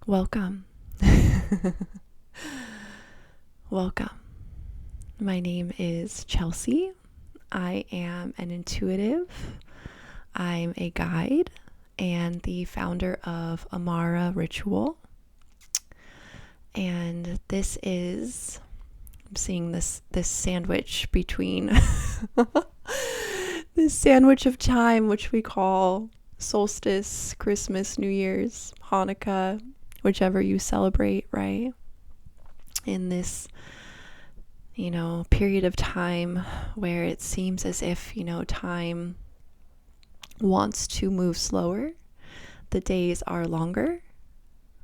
Welcome. Welcome. My name is Chelsea. I am an intuitive. I'm a guide and the founder of Amara Ritual. And this is, I'm seeing this sandwich between this sandwich of time, which we call solstice, Christmas, New Year's, Hanukkah, whichever you celebrate, right? In this, period of time where it seems as if, time wants to move slower. The days are longer,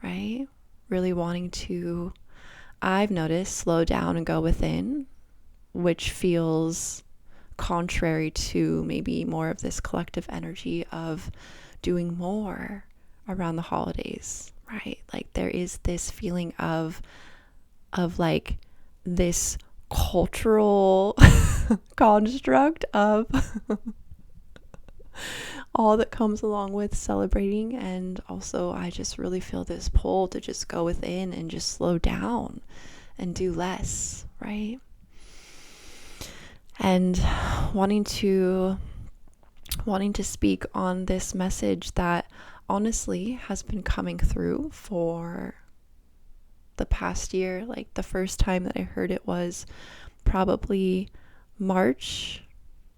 right? Really wanting to, I've noticed, slow down and go within, which feels contrary to maybe more of this collective energy of doing more around the holidays, right? Like there is this feeling of like this cultural construct of all that comes along with celebrating. And also I just really feel this pull to just go within and just slow down and do less, right? And wanting to speak on this message that honestly has been coming through for the past year. Like the first time that I heard it was probably March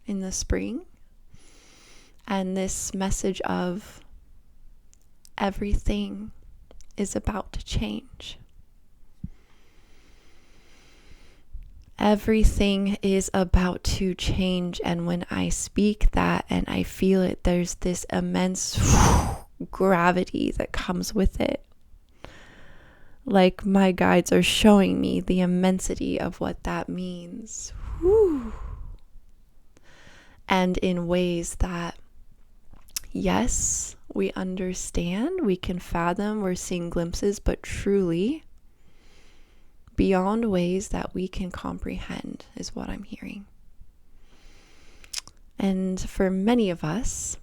in the spring. And this message of everything is about to change. Everything is about to change. And when I speak that and I feel it, there's this immense gravity that comes with it. Like my guides are showing me the immensity of what that means. Whew. And in ways that, yes, we understand, we can fathom, we're seeing glimpses, but truly beyond ways that we can comprehend is what I'm hearing. And for many of us,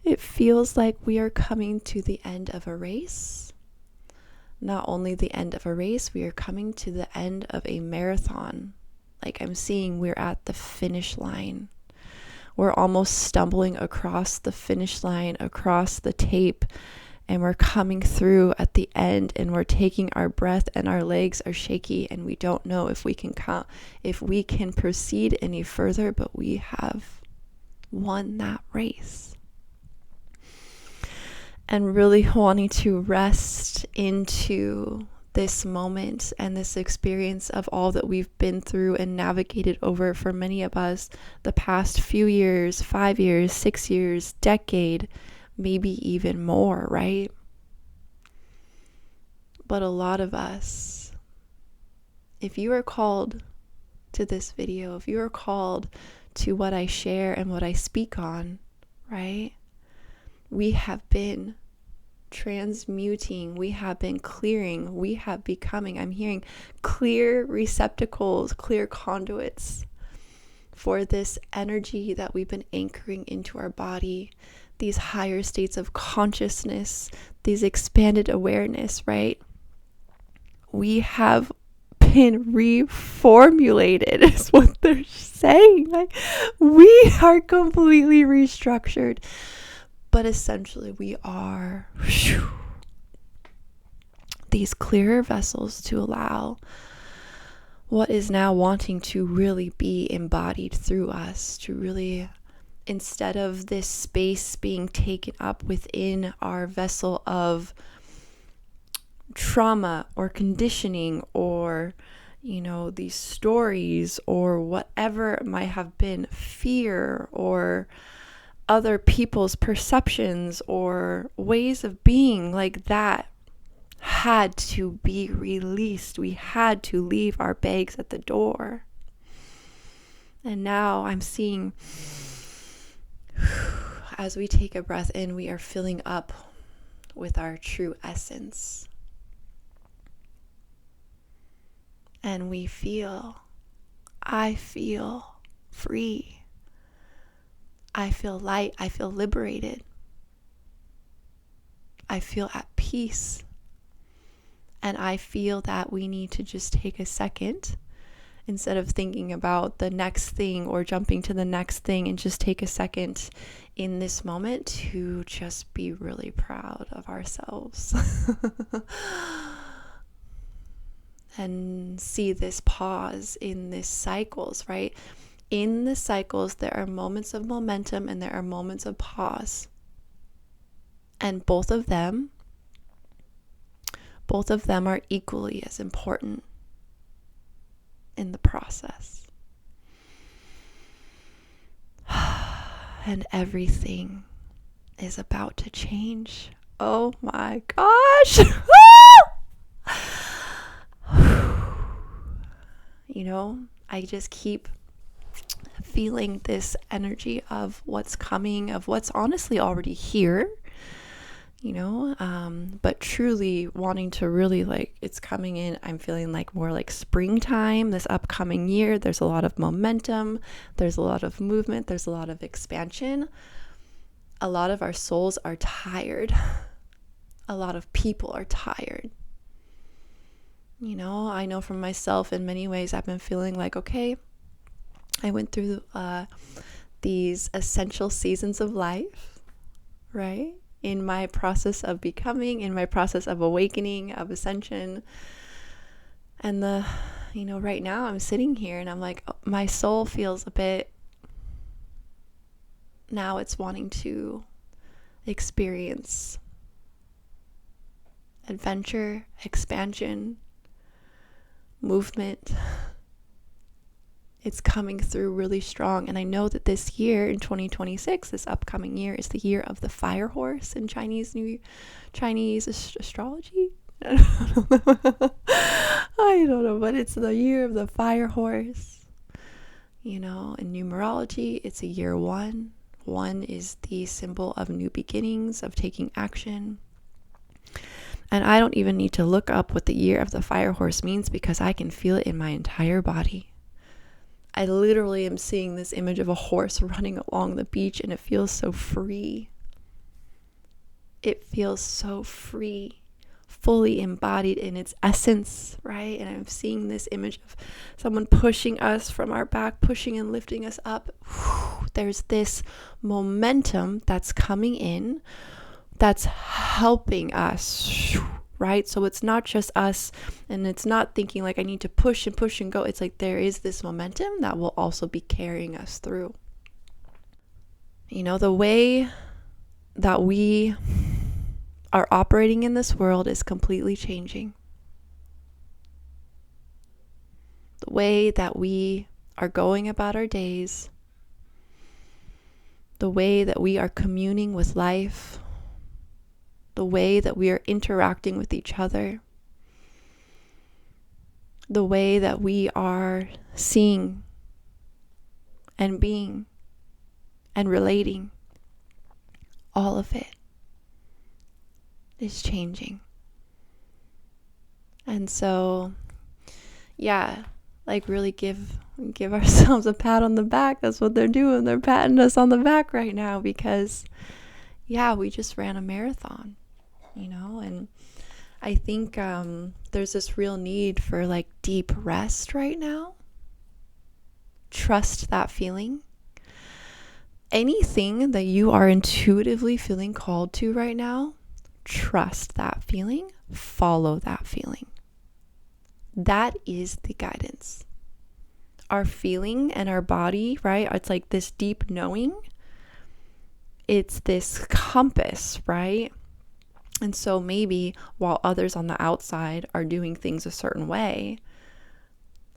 it feels like we are coming to the end of a race. Not only the end of a race, we are coming to the end of a marathon. Like I'm seeing we're at the finish line. We're almost stumbling across the finish line, across the tape, and we're coming through at the end, and we're taking our breath and our legs are shaky and we don't know if we can proceed any further, but we have won that race. And really wanting to rest into this moment and this experience of all that we've been through and navigated over for many of us the past few years, 5 years, 6 years, decade, maybe even more, right? But a lot of us, if you are called to this video, if you are called to what I share and what I speak on, right? We have been transmuting, we have been clearing, we have becoming, I'm hearing clear receptacles, clear conduits for this energy that we've been anchoring into our body, these higher states of consciousness, these expanded awareness, right? We have been reformulated, is what they're saying. Like, we are completely restructured. But essentially we are these clearer vessels to allow what is now wanting to really be embodied through us, to really, instead of this space being taken up within our vessel of trauma or conditioning or, these stories or whatever it might have been, fear or other people's perceptions or ways of being, like that had to be released. We had to leave our bags at the door. And now I'm seeing, as we take a breath in, we are filling up with our true essence. And I feel free. I feel light. I feel liberated. I feel at peace. And I feel that we need to just take a second, instead of thinking about the next thing or jumping to the next thing, and just take a second in this moment to just be really proud of ourselves. And see this pause in these cycles, right? In the cycles, there are moments of momentum and there are moments of pause. And both of them are equally as important in the process. And everything is about to change. Oh my gosh. You know, I just keep feeling this energy of what's coming, of what's honestly already here, you know, but truly wanting to really, like, it's coming in. I'm feeling like more like springtime this upcoming year. There's a lot of momentum, there's a lot of movement, there's a lot of expansion. A lot of our souls are tired. A lot of people are tired. You know, I know from myself, in many ways, I've been feeling like, okay, I went through these essential seasons of life, right? In my process of becoming, in my process of awakening, of ascension. And right now I'm sitting here and I'm like, my soul feels a bit, now it's wanting to experience adventure, expansion, movement. It's coming through really strong. And I know that this year, in 2026, this upcoming year, is the year of the fire horse in Chinese astrology. I don't know, but it's the year of the fire horse. You know, in numerology, it's a year 1. 1 is the symbol of new beginnings, of taking action. And I don't even need to look up what the year of the fire horse means, because I can feel it in my entire body. I literally am seeing this image of a horse running along the beach, and it feels so free. It feels so free, fully embodied in its essence, right? And I'm seeing this image of someone pushing us from our back, pushing and lifting us up. There's this momentum that's coming in, that's helping us, right? So it's not just us, and it's not thinking like I need to push and go. It's like there is this momentum that will also be carrying us through. You know, the way that we are operating in this world is completely changing. The way that we are going about our days, the way that we are communing with life, the way that we are interacting with each other, the way that we are seeing and being and relating, all of it is changing. And so, yeah, like really give ourselves a pat on the back. That's what they're doing. They're patting us on the back right now, because, yeah, we just ran a marathon. You know, and I think there's this real need for like deep rest right now. Trust that feeling. Anything that you are intuitively feeling called to right now, trust that feeling, follow that feeling. That is the guidance. Our feeling and our body, right? It's like this deep knowing. It's this compass, right? And so maybe while others on the outside are doing things a certain way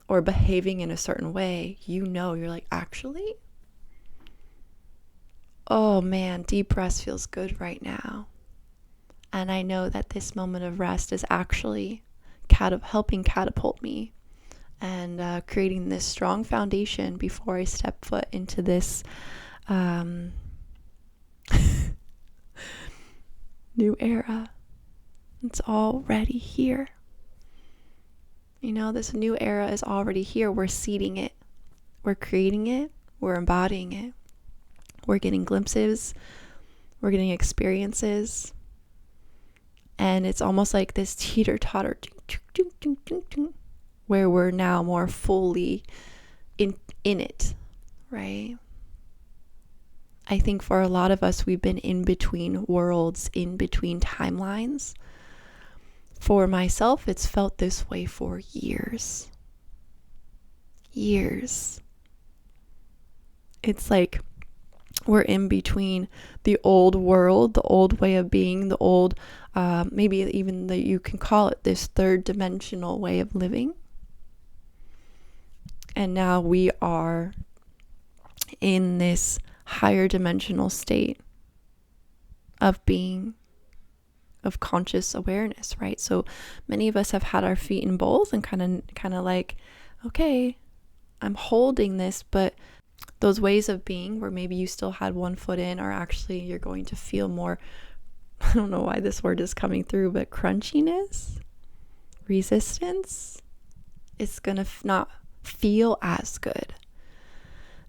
or behaving in a certain way, you're like, actually, oh man, deep rest feels good right now. And I know that this moment of rest is actually helping catapult me and creating this strong foundation before I step foot into this new era. It's already here. You know, this new era is already here. We're seeding it. We're creating it. We're embodying it. We're getting glimpses. We're getting experiences. And it's almost like this teeter-totter, where we're now more fully in it, right? I think for a lot of us, we've been in between worlds, in between timelines. For myself, it's felt this way for years. Years. It's like we're in between the old world, the old way of being, the old, maybe even you can call it this third dimensional way of living. And now we are in this higher dimensional state of being, of conscious awareness, right? So many of us have had our feet in both and kind of like, okay, I'm holding this, but those ways of being where maybe you still had one foot in, or actually you're going to feel more, I don't know why this word is coming through, but crunchiness, resistance, it's going to not feel as good.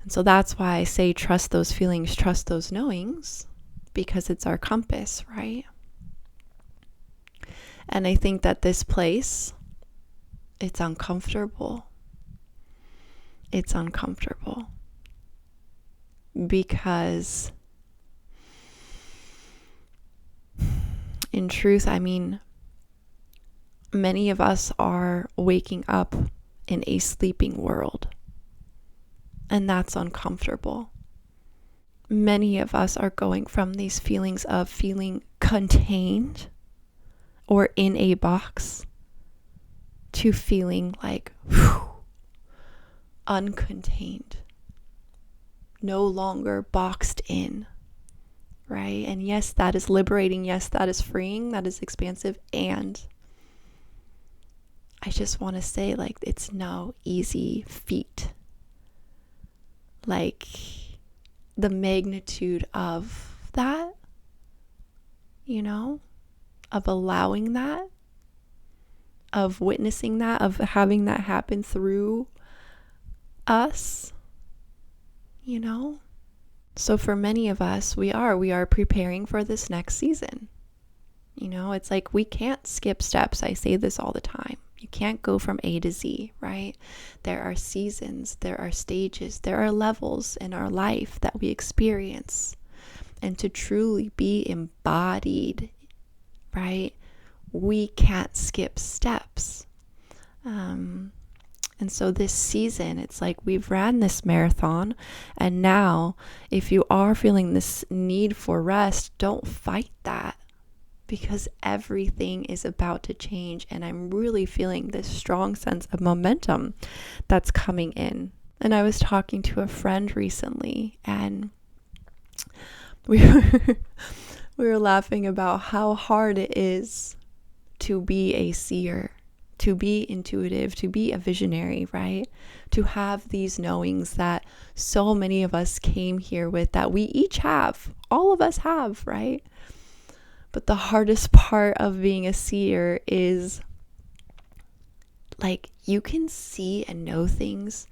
And so that's why I say trust those feelings, trust those knowings, because it's our compass, right? And I think that this place, it's uncomfortable. It's uncomfortable. Because in truth, I mean, many of us are waking up in a sleeping world. And that's uncomfortable. Many of us are going from these feelings of feeling contained or in a box to feeling like uncontained, no longer boxed in, right? And yes, that is liberating. Yes, that is freeing. That is expansive. And I just want to say, like, it's no easy feat. Like, the magnitude of that, of allowing that, of witnessing that, of having that happen through us, So for many of us, we are preparing for this next season. It's like we can't skip steps. I say this all the time. You can't go from A to Z, right? There are seasons, there are stages, there are levels in our life that we experience. And to truly be embodied, right, we can't skip steps. And so this season, it's like we've ran this marathon, and now if you are feeling this need for rest, don't fight that. Because everything is about to change, and I'm really feeling this strong sense of momentum that's coming in. And I was talking to a friend recently, and we were laughing about how hard it is to be a seer, to be intuitive, to be a visionary, right? To have these knowings that so many of us came here with, that we each have, all of us have, right? But the hardest part of being a seer is, like, you can see and know things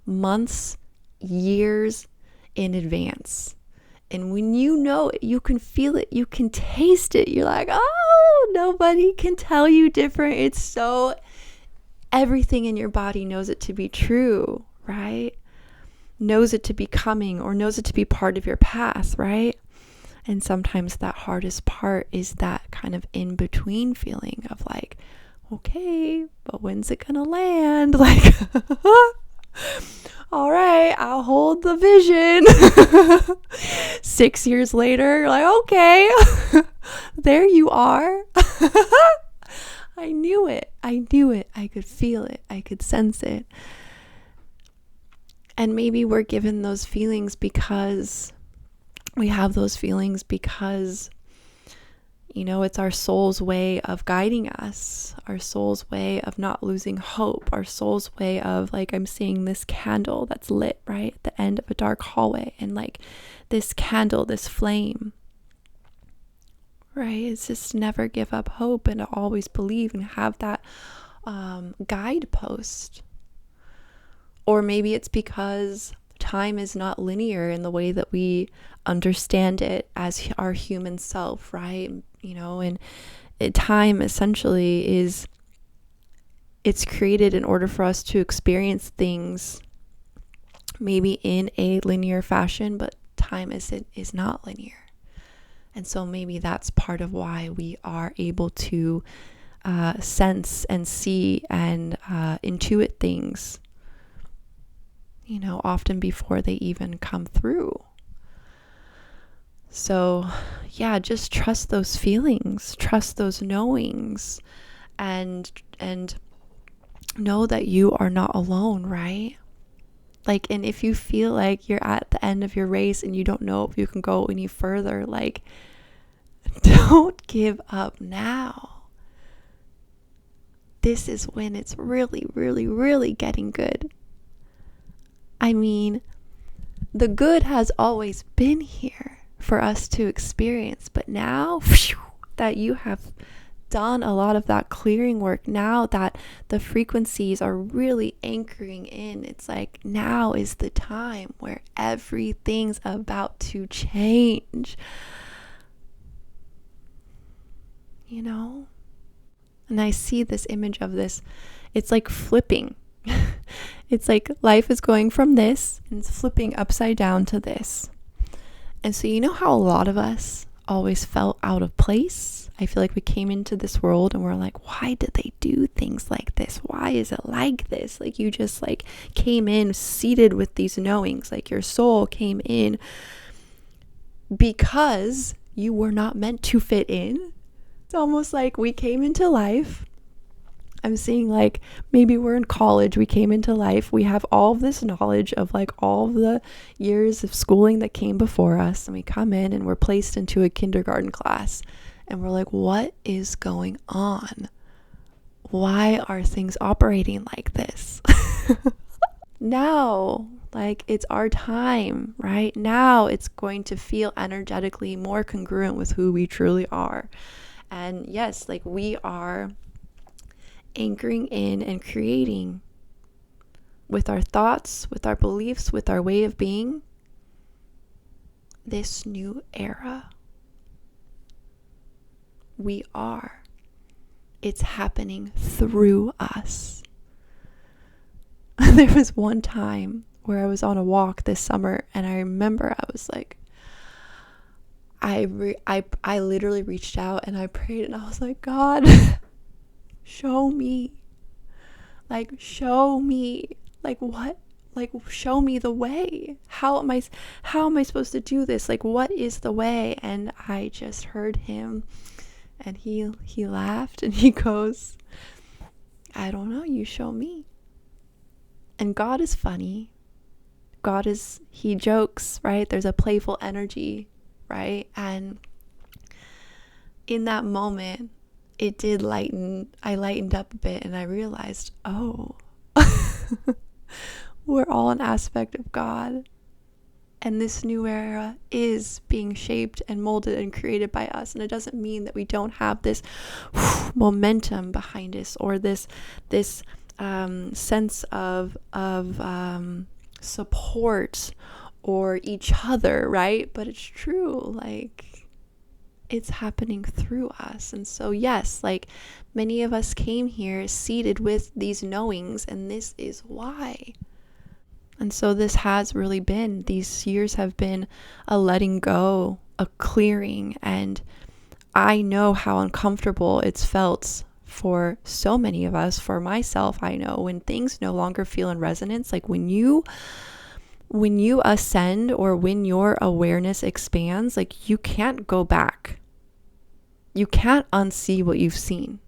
months, years in advance. And when you know it, you can feel it, you can taste it. You're like, oh, nobody can tell you different. It's so, everything in your body knows it to be true, right? Knows it to be coming, or knows it to be part of your path, right? And sometimes that hardest part is that kind of in-between feeling of like, okay, but when's it gonna land? Like, all right, I'll hold the vision. 6 years later, you're like, okay, there you are. I knew it. I could feel it. I could sense it. And maybe we're given those feelings because we have those feelings because, it's our soul's way of guiding us, our soul's way of not losing hope, our soul's way of, like, I'm seeing this candle that's lit, right, at the end of a dark hallway, and like this candle, this flame, right? It's just never give up hope and to always believe and have that guidepost. Or maybe it's because time is not linear in the way that we understand it as our human self, right? And time essentially it's created in order for us to experience things maybe in a linear fashion, but time is not linear. And so maybe that's part of why we are able to sense and see and intuit things, often before they even come through. So yeah, just trust those feelings, trust those knowings, and know that you are not alone, right? Like, and if you feel like you're at the end of your race and you don't know if you can go any further, like, don't give up now. This is when it's really, really, really getting good. I mean, the good has always been here for us to experience, but now that you have done a lot of that clearing work, now that the frequencies are really anchoring in, it's like now is the time where everything's about to change, and I see this image of this, it's like flipping. It's like life is going from this and it's flipping upside down to this. And so how a lot of us always felt out of place? I feel like we came into this world and we're like, why did they do things like this? Why is it like this? Like, you just like came in seated with these knowings, like your soul came in because you were not meant to fit in. It's almost like we came into life. I'm seeing like maybe we're in college, we came into life, we have all of this knowledge of like all of the years of schooling that came before us, and we come in and we're placed into a kindergarten class and we're like, what is going on? Why are things operating like this? Now, like, it's our time, right? Now it's going to feel energetically more congruent with who we truly are. And yes, like, we are anchoring in and creating with our thoughts, with our beliefs, with our way of being, this new era. We are. It's happening through us. There was one time where I was on a walk this summer, and I remember I was like, I literally reached out and I prayed and I was like, God, show me, like, show me, like, what, like, show me the way. How am I supposed to do this? Like, what is the way? And I just heard him, and he laughed and he goes, I don't know, you show me. And God is funny. He jokes, right? There's a playful energy, right? And in that moment, it did I lightened up a bit, and I realized, oh, we're all an aspect of God. And this new era is being shaped and molded and created by us. And it doesn't mean that we don't have this momentum behind us, or this sense of support or each other, right? But it's true, like, it's happening through us. And so yes, like, many of us came here seated with these knowings, and this is why. And so this has really been, these years have been a letting go, a clearing, and I know how uncomfortable it's felt for so many of us. For myself, I know when things no longer feel in resonance, like when you ascend, or when your awareness expands, like, you can't go back. You can't unsee what you've seen.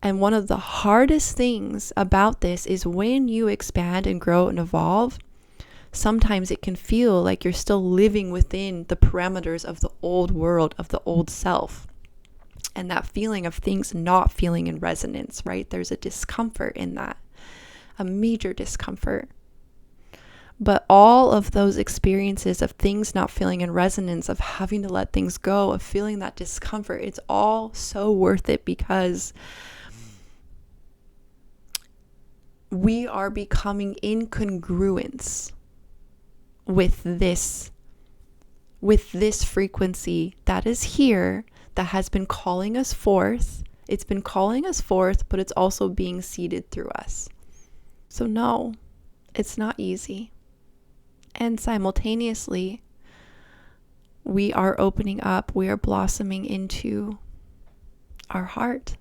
And one of the hardest things about this is when you expand and grow and evolve, sometimes it can feel like you're still living within the parameters of the old world, of the old self. And that feeling of things not feeling in resonance, right? There's a discomfort in that, a major discomfort. But all of those experiences of things not feeling in resonance, of having to let things go, of feeling that discomfort, it's all so worth it, because we are becoming in congruence with this frequency that is here, that has been calling us forth. It's been calling us forth, but it's also being seeded through us. So no, it's not easy. And simultaneously, we are opening up, we are blossoming into our heart.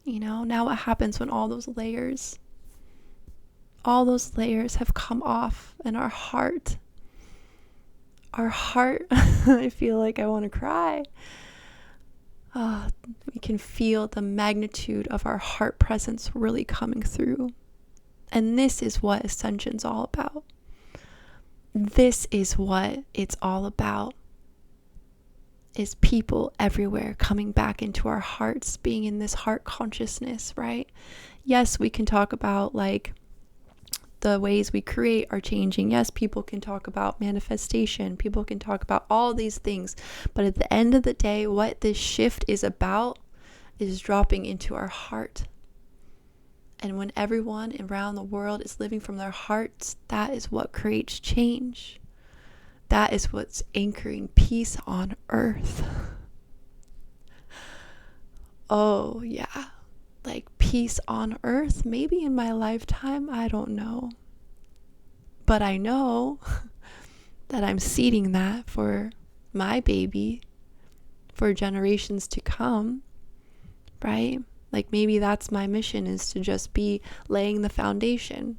Now what happens when all those layers have come off, and our heart, I feel like I want to cry. We can feel the magnitude of our heart presence really coming through. And this is what Ascension's all about. This is what it's all about. Is people everywhere coming back into our hearts, being in this heart consciousness, right? Yes, we can talk about like the ways we create are changing. Yes, people can talk about manifestation. People can talk about all these things. But at the end of the day, what this shift is about is dropping into our heart. And when everyone around the world is living from their hearts, that is what creates change. That is what's anchoring peace on earth. Oh, yeah. Like peace on earth, maybe in my lifetime, I don't know. But I know that I'm seeding that for my baby, for generations to come, right? Like maybe that's my mission, is to just be laying the foundation.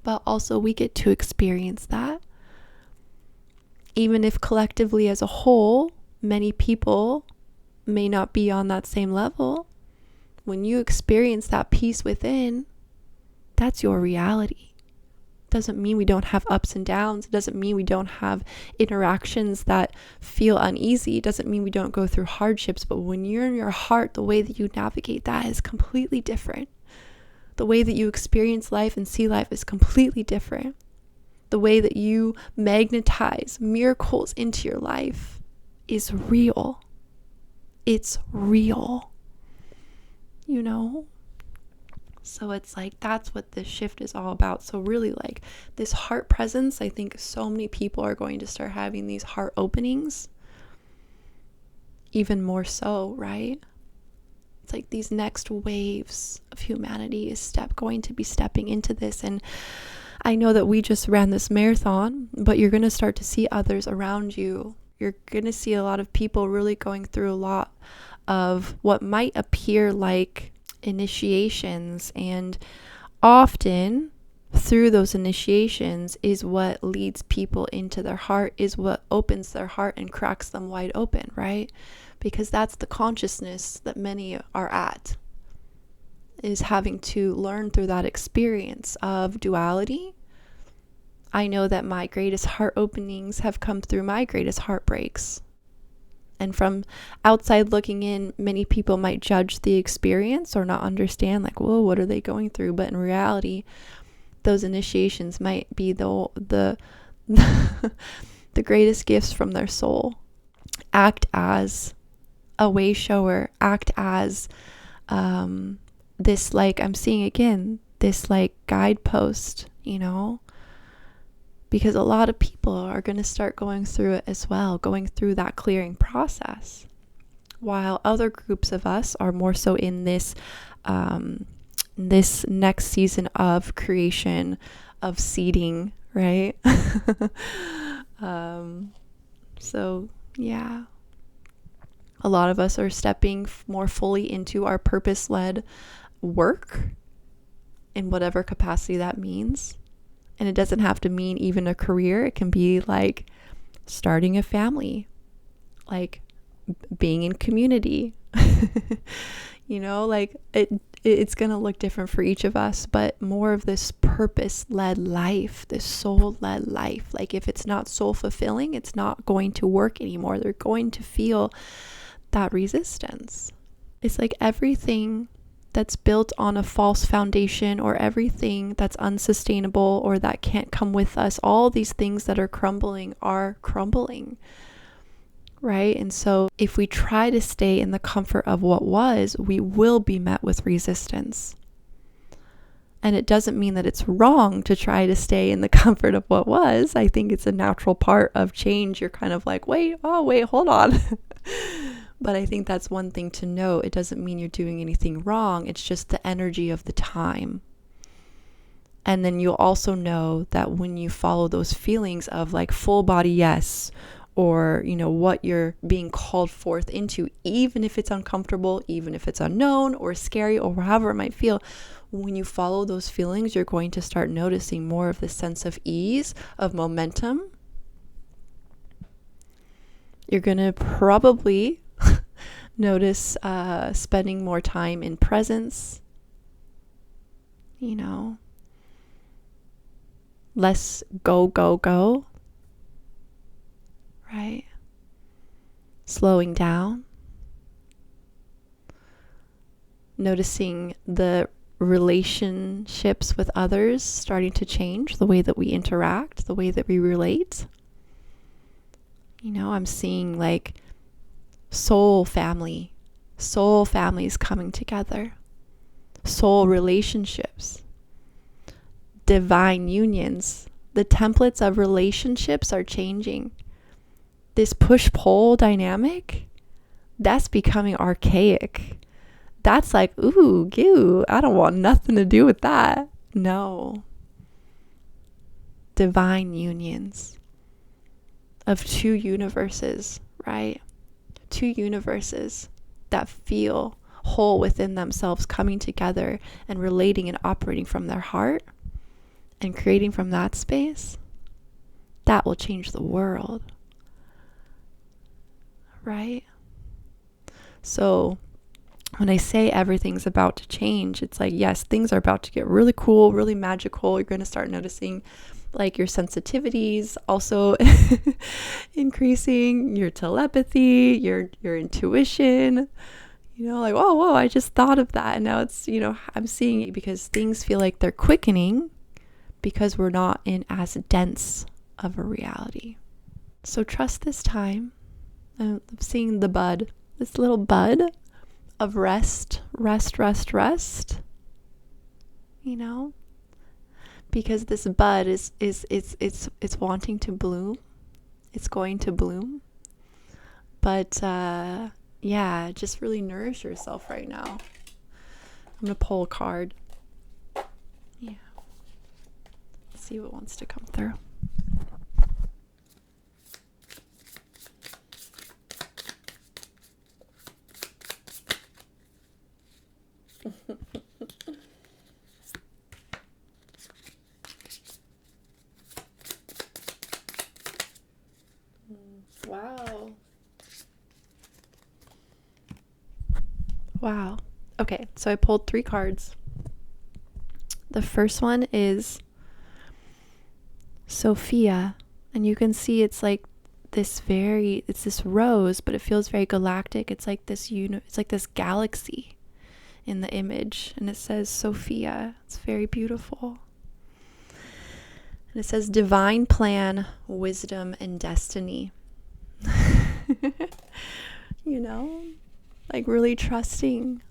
But also we get to experience that. Even if collectively as a whole, many people may not be on that same level, when you experience that peace within, that's your reality. Doesn't mean we don't have ups and downs. It doesn't mean we don't have interactions that feel uneasy. It doesn't mean we don't go through hardships. But when you're in your heart, the way that you navigate that is completely different. The way that you experience life and see life is completely different. The way that you magnetize miracles into your life is real. It's real. So it's like, that's what this shift is all about. So really, like, this heart presence, I think so many people are going to start having these heart openings. Even more so, right? It's like these next waves of humanity is going to be stepping into this. And I know that we just ran this marathon, but you're going to start to see others around you. You're going to see a lot of people really going through a lot of what might appear like initiations, and often through those initiations is what leads people into their heart, is what opens their heart and cracks them wide open, right? Because that's the consciousness that many are at, is having to learn through that experience of duality. I know that my greatest heart openings have come through my greatest heartbreaks. And from outside looking in, many people might judge the experience or not understand, like, whoa, what are they going through? But in reality, those initiations might be the the greatest gifts from their soul. Act as a way shower, act as this, like, I'm seeing again, this like guidepost, because a lot of people are going to start going through it as well, going through that clearing process, while other groups of us are more so in this this next season of creation, of seeding, right? So yeah, a lot of us are stepping more fully into our purpose-led work in whatever capacity that means. And it doesn't have to mean even a career. It can be like starting a family, like being in community. Like it's going to look different for each of us, but more of this purpose-led life, this soul-led life. Like if it's not soul-fulfilling, it's not going to work anymore. They're going to feel that resistance. It's like everything that's built on a false foundation, or everything that's unsustainable or that can't come with us, all these things that are crumbling, right? And so if we try to stay in the comfort of what was, we will be met with resistance. And it doesn't mean that it's wrong to try to stay in the comfort of what was. I think it's a natural part of change. You're kind of like, wait, hold on. But I think that's one thing to know. It doesn't mean you're doing anything wrong. It's just the energy of the time. And then you'll also know that when you follow those feelings of like full body yes, or, you know, what you're being called forth into, even if it's uncomfortable, even if it's unknown or scary or however it might feel, when you follow those feelings, you're going to start noticing more of the sense of ease, of momentum. You're going to probably notice spending more time in presence, you know, less go, go, go, right? Slowing down, noticing the relationships with others starting to change, the way that we interact, the way that we relate. You know, I'm seeing like soul families coming together, soul relationships, divine unions. The templates of relationships are changing. This push-pull dynamic, that's becoming archaic. That's like, ooh, ew, I don't want nothing to do with that. No. Divine unions of two universes, right? Two universes that feel whole within themselves, coming together and relating and operating from their heart and creating from that space. That will change the world, right? So when I say everything's about to change, it's like, yes, things are about to get really cool, really magical. You're going to start noticing like your sensitivities also increasing, your telepathy, your intuition, you know, like, oh, whoa, I just thought of that. And now it's, you know, I'm seeing it because things feel like they're quickening because we're not in as dense of a reality. So trust this time. I'm seeing the bud, this little bud of rest, you know, because this bud is it's wanting to bloom. It's going to bloom. But yeah, just really nourish yourself right now. I'm going to pull a card. Yeah. Let's see what wants to come through. Wow. Wow. Okay, so I pulled 3 cards. The first one is Sophia, and you can see it's like it's this rose, but it feels very galactic. It's like this it's like this galaxy in the image, and it says Sophia. It's very beautiful. And it says divine plan, wisdom, and destiny. You know, like really trusting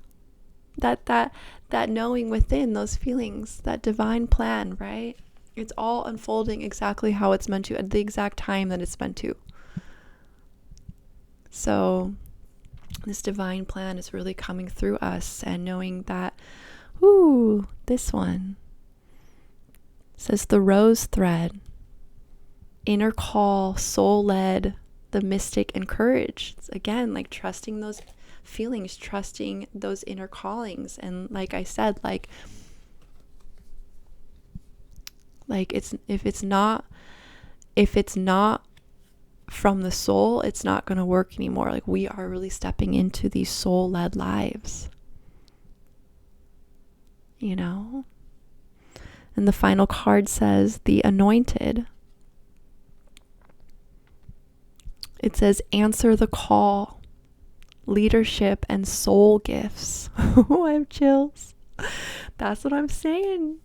that knowing within those feelings, that divine plan, right? It's all unfolding exactly how it's meant to, at the exact time that it's meant to. So this divine plan is really coming through us, and knowing that, ooh, this one says the rose thread, inner call, soul-led, the mystic, and courage. It's, again, like trusting those feelings, trusting those inner callings. And like I said, like it's if it's not from the soul, it's not going to work anymore. Like we are really stepping into these soul-led lives, you know. And the final card says the anointed. It says answer the call, leadership, and soul gifts. Oh, I have chills. That's what I'm saying.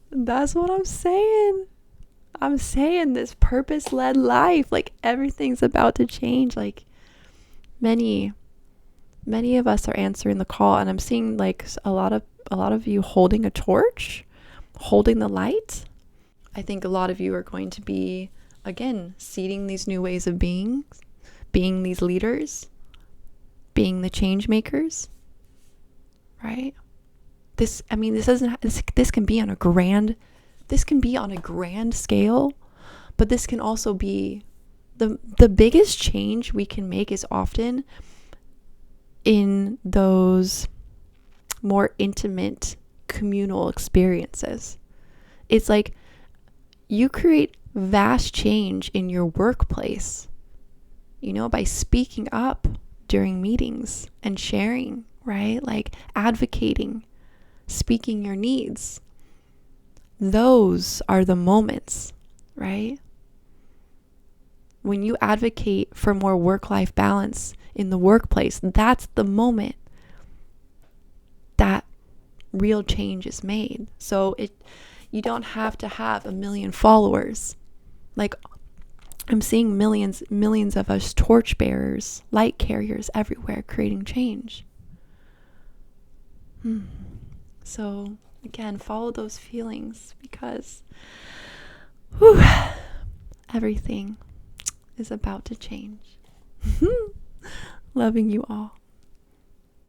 I'm saying this purpose-led life, like everything's about to change. Like many of us are answering the call, and I'm seeing like a lot of you holding a torch, holding the light. I think a lot of you are going to be, again, seeding these new ways of being these leaders, being the change makers, right? This can be on a grand scale, but this can also be the biggest change we can make is often in those more intimate communal experiences. It's like you create vast change in your workplace, by speaking up during meetings and sharing, right? Like advocating, speaking your needs. Those are the moments, right? When you advocate for more work-life balance in the workplace, that's the moment that real change is made. So you don't have to have 1 million followers. Like, I'm seeing millions of us torchbearers, light carriers everywhere creating change. So again, follow those feelings, because everything is about to change. Loving you all.